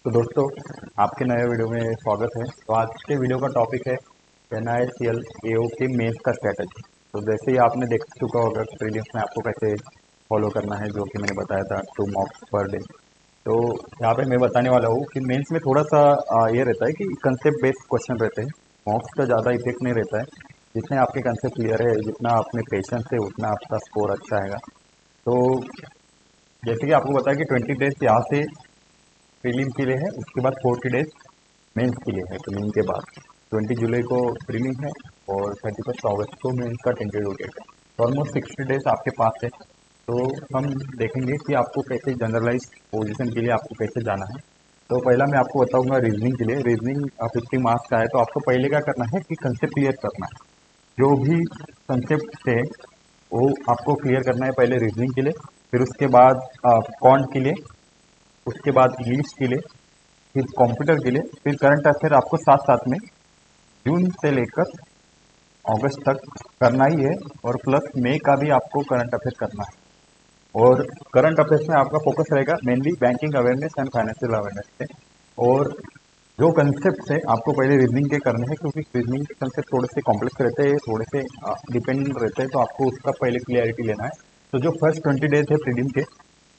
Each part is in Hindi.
तो दोस्तों, आपके नए वीडियो में स्वागत है। तो आज के वीडियो का टॉपिक है NICL AO के मेंस का स्ट्रैटेजी। तो जैसे ही आपने देख चुका होगा प्रीलिम्स में आपको कैसे फॉलो करना है, जो कि मैंने बताया था 2 मॉक्स पर डे। तो यहाँ पे मैं बताने वाला हूँ कि मेंस में थोड़ा सा ये रहता है कि कंसेप्ट बेस्ड क्वेश्चन रहते हैं। मॉक्स का ज़्यादा इफेक्ट नहीं रहता है। जितने आपके कंसेप्ट क्लियर है, जितना आपने पेशेंस है, उतना आपका स्कोर अच्छा आएगा। तो जैसे कि आपको बताया कि 20 डेज यहाँ से प्रीलिम के लिए है, उसके बाद 40 डेज मेंस के लिए है। प्रीलिम के बाद 20 जुलाई को प्रीलिम है और 31 अगस्त को मेंस का टेंटेटिव डेट है। तो ऑलमोस्ट 60 डेज आपके पास है। तो हम देखेंगे कि आपको कैसे जनरलाइज पोजीशन के लिए आपको कैसे जाना है। तो पहला मैं आपको बताऊंगा रीजनिंग के लिए। रीजनिंग 50 मार्क्स का है, तो आपको पहले क्या करना है कि कंसेप्ट क्लियर करना है। जो भी कंसेप्ट है वो आपको क्लियर करना है पहले रीजनिंग के लिए, फिर उसके बाद कॉन्ट के लिए, उसके बाद इंग्लिश के लिए, फिर कंप्यूटर के लिए, फिर करंट अफेयर आपको साथ साथ में जून से लेकर अगस्त तक करना ही है। और प्लस मई का भी आपको करंट अफेयर करना है। और करंट अफेयर्स में आपका फोकस रहेगा mainly banking awareness and financial awareness पे। और जो कंसेप्ट है आपको पहले रीजनिंग के करने हैं, क्योंकि रीजनिंग के कंसेप्ट थोड़े से कॉम्प्लेक्स रहते हैं, थोड़े से डिपेंडेंट रहते हैं, तो आपको उसका पहले क्लियरिटी लेना है। तो जो फर्स्ट 20 डेज है प्रीलिम के,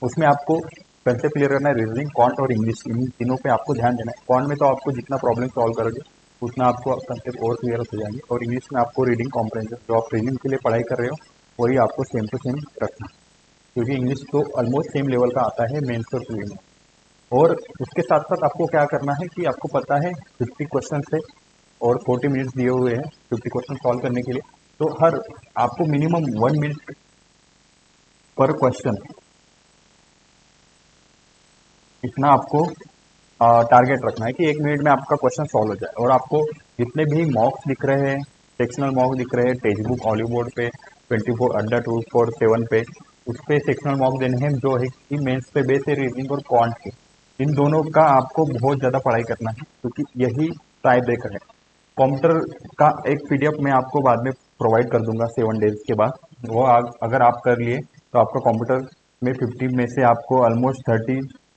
उसमें आपको कंसेप्ट क्लियर करना है। रीजनिंग, क्वांट और इंग्लिश, इन तीनों पे आपको ध्यान देना है। क्वांट में तो आपको जितना प्रॉब्लम सॉल्व करोगे उतना आपको कंसेप्ट और क्लियर होते जाएंगे। और इंग्लिश में आपको रीडिंग कॉम्प्रहेंशन, जो आप प्रीलिम के लिए पढ़ाई कर रहे हो, वही आपको सेम टू सेम रखना है, क्योंकि इंग्लिश तो ऑलमोस्ट सेम लेवल का आता है मेंस और प्रीलिम में। और उसके साथ साथ आपको क्या करना है कि आपको पता है 50 क्वेश्चन है और 40 मिनट्स दिए हुए हैं 50 क्वेश्चन सॉल्व करने के लिए। तो हर आपको मिनिमम 1 मिनट पर क्वेश्चन, इतना आपको टारगेट रखना है कि 1 मिनट में आपका क्वेश्चन सॉल्व हो जाए। और आपको जितने भी मॉक्स दिख रहे हैं, सेक्शनल मॉक दिख रहे हैं, टेक्स्ट बुक ऑलिव बोर्ड पे 24 अड्डा 247 पे, उस पे सेक्शनल मॉक देने हैं, जो है कि मेंस पे बेस है रीजनिंग और क्वांट के। इन दोनों का आपको बहुत ज़्यादा पढ़ाई करना है, क्योंकि यही टाइप ब्रेकर है। कंप्यूटर का एक PDF मैं आपको बाद में प्रोवाइड कर दूंगा 7 डेज के बाद। वो अगर आप कर लिए तो आपका कंप्यूटर में 50 में से आपको ऑलमोस्ट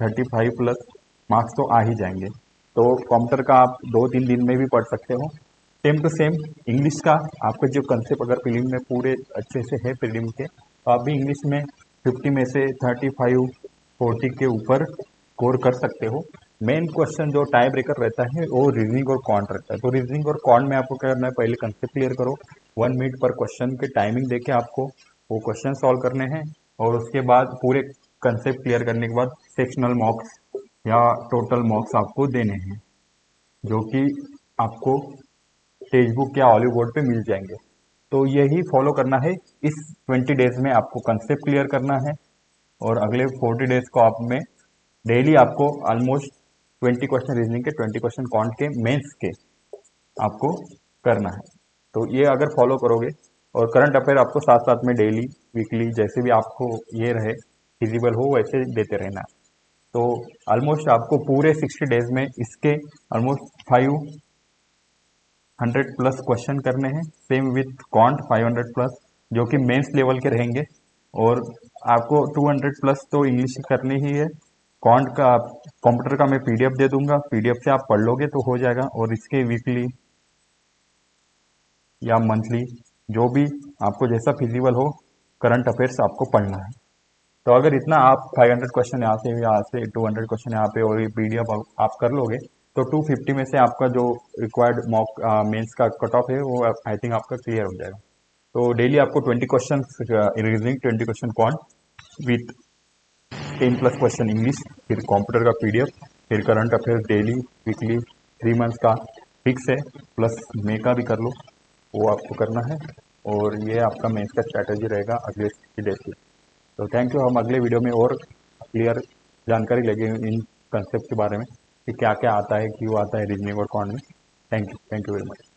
35 प्लस मार्क्स तो आ ही जाएंगे। तो कंप्यूटर का आप 2-3 दिन में भी पढ़ सकते हो। सेम टू सेम इंग्लिश का आपका जो कंसेप्ट अगर प्रीलिम में पूरे अच्छे से है प्रीलिम के, तो आप भी इंग्लिश में 50 में से 35-40 के ऊपर स्कोर कर सकते हो। मेन क्वेश्चन जो टाई ब्रेकर रहता है वो रीजनिंग और क्वांट रहता है। तो रीजनिंग और क्वांट में आपको क्या करना है, पहले कंसेप्ट क्लियर करो। 1 मिनट पर क्वेश्चन के टाइमिंग देके आपको वो क्वेश्चन सॉल्व करने हैं। और उसके बाद पूरे कंसेप्ट क्लियर करने के बाद सेक्शनल मॉक्स या टोटल मॉक्स आपको देने हैं, जो कि आपको टेक्स्ट बुक या ऑलिव बोर्ड पे मिल जाएंगे। तो यही फॉलो करना है। इस 20 डेज में आपको कंसेप्ट क्लियर करना है और अगले 40 डेज को आप में डेली आपको ऑलमोस्ट 20 क्वेश्चन रीजनिंग के, 20 क्वेश्चन क्वांट के, मेंस के आपको करना है। तो ये अगर फॉलो करोगे, और करंट अफेयर आपको साथ साथ में डेली वीकली जैसे भी आपको ये रहे फिजिबल हो वैसे देते रहना है। तो ऑलमोस्ट आपको पूरे 60 डेज में इसके ऑलमोस्ट 500 प्लस क्वेश्चन करने हैं। सेम विथ क्वांट 500 प्लस, जो कि मेंस लेवल के रहेंगे। और आपको 200 प्लस तो इंग्लिश करनी ही है। क्वांट का कंप्यूटर का मैं PDF दे दूंगा, PDF से आप पढ़ लोगे तो हो जाएगा। और इसके वीकली या मंथली, जो भी आपको जैसा फिजिबल हो, करंट अफेयर्स आपको पढ़ना है। तो अगर इतना आप 500 क्वेश्चन यहाँ से 200 क्वेश्चन यहाँ पे और ये PDF आप कर लोगे, तो 250 में से आपका जो रिक्वायर्ड मॉक मेंस का कट ऑफ है वो आई थिंक आपका क्लियर हो जाएगा। तो डेली आपको 20 question reasoning, 20 question quant with 10 plus question English, फिर कंप्यूटर का PDF, फिर current affairs daily weekly 3 months का फिक्स है। प्लस मे का भी कर लो, वो आपको करना है। और ये आपका मेंस का स्ट्रैटेजी रहेगा अगले 60 डेज की। तो थैंक यू। हम अगले वीडियो में और क्लियर जानकारी लेंगे इन कंसेप्ट के बारे में कि क्या क्या आता है, क्यों आता है रीजनिंग और क्वांट में। Thank you very much.